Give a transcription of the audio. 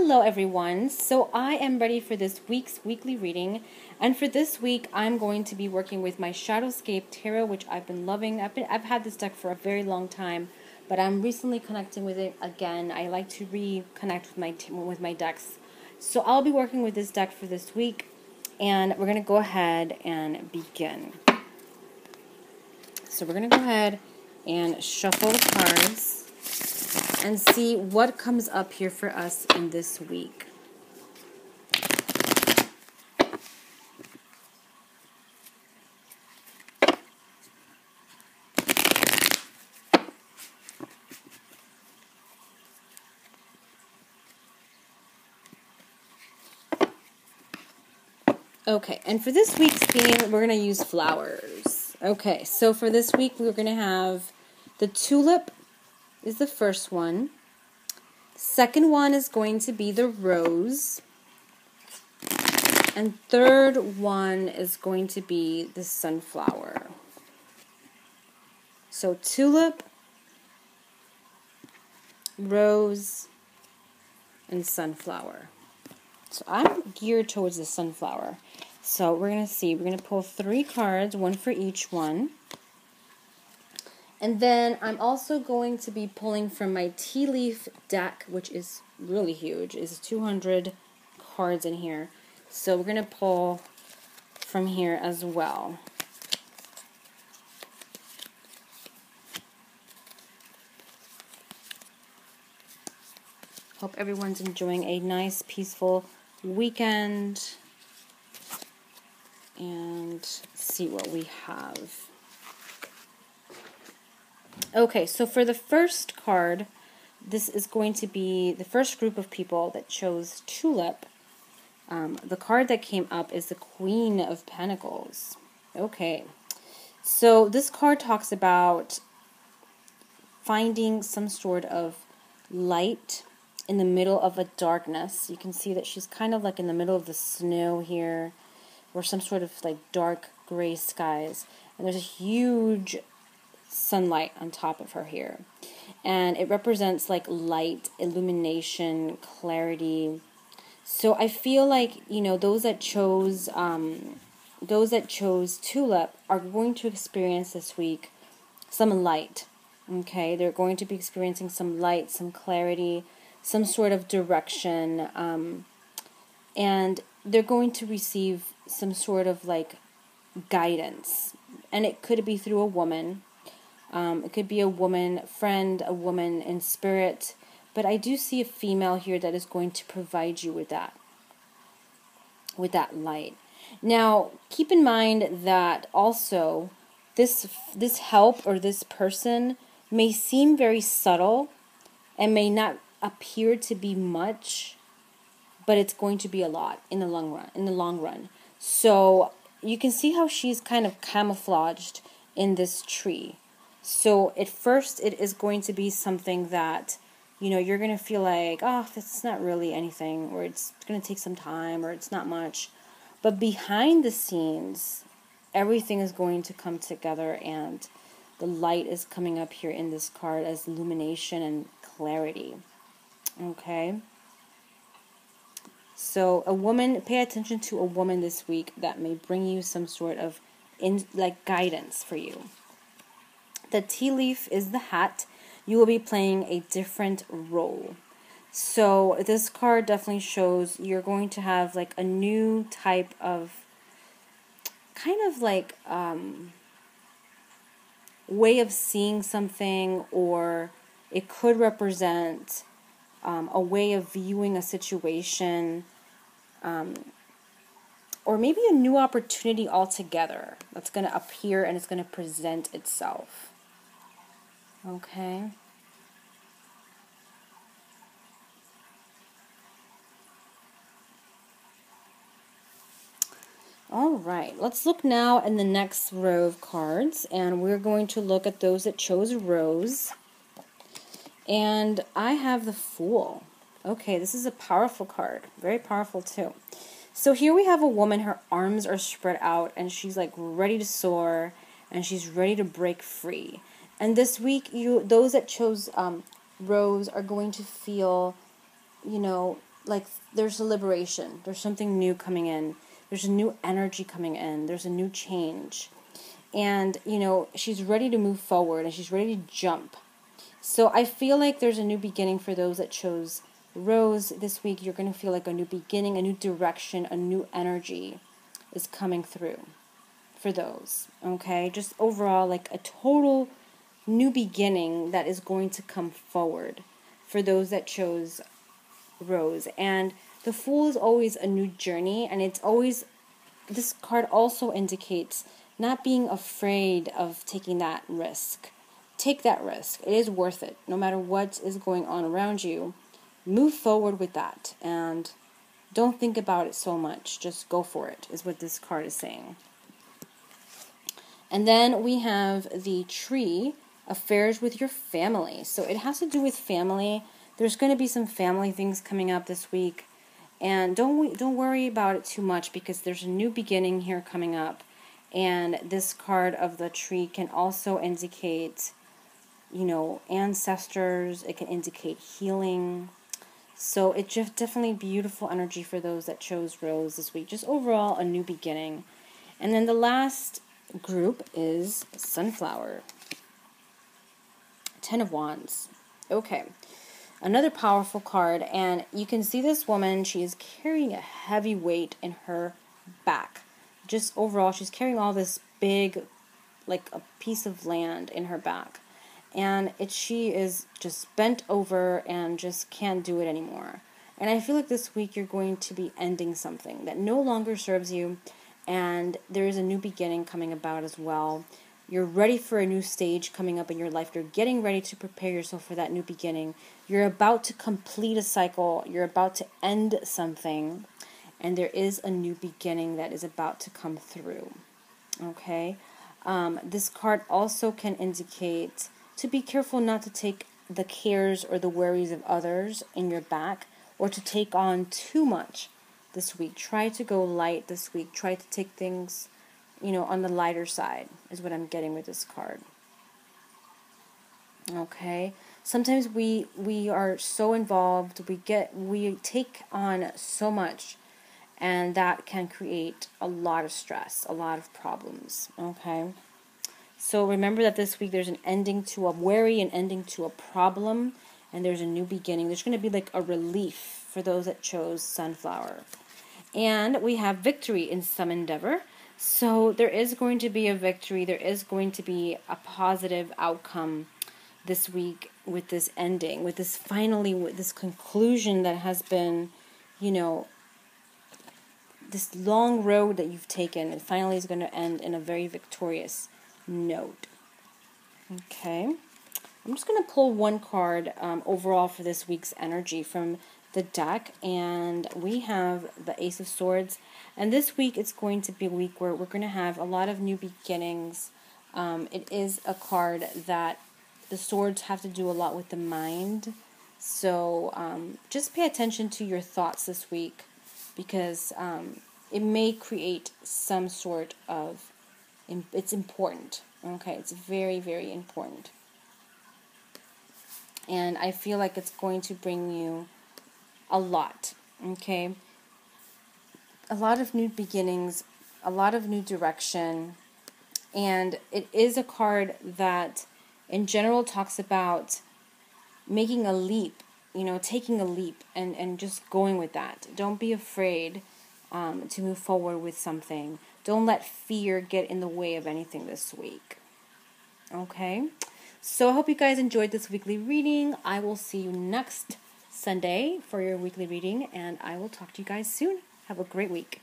Hello everyone, so I am ready for this week's weekly reading, and for this week I'm going to be working with my Shadowscape Tarot, which I've been loving. I've had this deck for a very long time, but I'm recently connecting with it again. I like to reconnect with my decks. So I'll be working with this deck for this week, and we're going to go ahead and begin. So we're going to go ahead and shuffle the cards and see what comes up here for us in this week. Okay, and for this week's theme, we're going to use flowers. Okay, so for this week, we're going to have the tulip is the first one. Second one is going to be the rose. And third one is going to be the sunflower. So tulip, rose, and sunflower. So I'm geared towards the sunflower. So we're going to see. We're going to pull 3 cards, one for each one. And then I'm also going to be pulling from my tea leaf deck, which is really huge. It's 200 cards in here. So we're going to pull from here as well. Hope everyone's enjoying a nice, peaceful weekend. And see what we have. Okay, so for the first card, this is going to be the first group of people that chose Tulip. The card that came up is the Queen of Pentacles. Okay, so this card talks about finding some sort of light in the middle of a darkness. You can see that she's kind of like in the middle of the snow here, or some sort of like dark gray skies. And there's a huge sunlight on top of her here. And it represents like light, illumination, clarity. So I feel like, you know, those that chose Tulip are going to experience this week some light. Okay, they're going to be experiencing some light, some clarity, some sort of direction, and they're going to receive some sort of like guidance. And it could be through a woman. It could be a woman friend, a woman in spirit, but I do see a female here that is going to provide you with that light. Now, keep in mind that also this help or this person may seem very subtle and may not appear to be much, but it's going to be a lot in the long run. So you can see how she's kind of camouflaged in this tree. So at first it is going to be something that, you know, you're going to feel like, oh, that's not really anything, or it's going to take some time, or it's not much. But behind the scenes, everything is going to come together, and the light is coming up here in this card as illumination and clarity. Okay? So a woman, pay attention to a woman this week that may bring you some sort of guidance for you. The tea leaf is the hat. You will be playing a different role. So this card definitely shows you're going to have like a new type of kind of like way of seeing something, or it could represent a way of viewing a situation, or maybe a new opportunity altogether that's going to appear and it's going to present itself. Okay. All right, let's look now in the next row of cards, and we're going to look at those that chose Rose. And I have the Fool. Okay, this is a powerful card, very powerful too. So here we have a woman, her arms are spread out, and she's like ready to soar, and she's ready to break free. And this week, those that chose Rose are going to feel, you know, like there's a liberation. There's something new coming in. There's a new energy coming in. There's a new change. And, you know, she's ready to move forward and she's ready to jump. So I feel like there's a new beginning for those that chose Rose this week. You're going to feel like a new beginning, a new direction, a new energy is coming through for those. Okay? Just overall, like a total new beginning that is going to come forward for those that chose Rose. And the Fool is always a new journey, and it's always, this card also indicates not being afraid of taking that risk. Take that risk. It is worth it. No matter what is going on around you, move forward with that and don't think about it so much. Just go for it, is what this card is saying. And then we have the Tree, affairs with your family. So it has to do with family. There's going to be some family things coming up this week. And don't worry about it too much, because there's a new beginning here coming up. And this card of the Tree can also indicate, you know, ancestors. It can indicate healing. So it's just definitely beautiful energy for those that chose Rose this week. Just overall a new beginning. And then the last group is Sunflower. 10 of Wands. Okay. Another powerful card, and you can see this woman, she is carrying a heavy weight in her back. Just overall, she's carrying all this big, like a piece of land in her back. And she is just bent over and just can't do it anymore. And I feel like this week you're going to be ending something that no longer serves you, and there is a new beginning coming about as well. You're ready for a new stage coming up in your life. You're getting ready to prepare yourself for that new beginning. You're about to complete a cycle. You're about to end something. And there is a new beginning that is about to come through. Okay? This card also can indicate to be careful not to take the cares or the worries of others in your back, or to take on too much this week. Try to go light this week. Try to take things, you know, on the lighter side, is what I'm getting with this card. Okay? Sometimes we are so involved, we take on so much, and that can create a lot of stress, a lot of problems. Okay? So remember that this week there's an ending to a worry, an ending to a problem, and there's a new beginning. There's going to be like a relief for those that chose Sunflower. And we have victory in some endeavor. So there is going to be a victory. There is going to be a positive outcome this week with this ending, with this finally, with this conclusion that has been, you know, this long road that you've taken. It finally is going to end in a very victorious note. Okay. I'm just going to pull one card overall for this week's energy from the deck, and we have the Ace of Swords. And this week it's going to be a week where we're going to have a lot of new beginnings. It is a card that the swords have to do a lot with the mind. So just pay attention to your thoughts this week, because it may create some sort of, it's important. Okay, it's very, very important. And I feel like it's going to bring you a lot, okay? A lot of new beginnings, a lot of new direction, and it is a card that in general talks about making a leap, you know, taking a leap and just going with that. Don't be afraid to move forward with something. Don't let fear get in the way of anything this week, okay? So I hope you guys enjoyed this weekly reading. I will see you next Sunday for your weekly reading, and I will talk to you guys soon. Have a great week.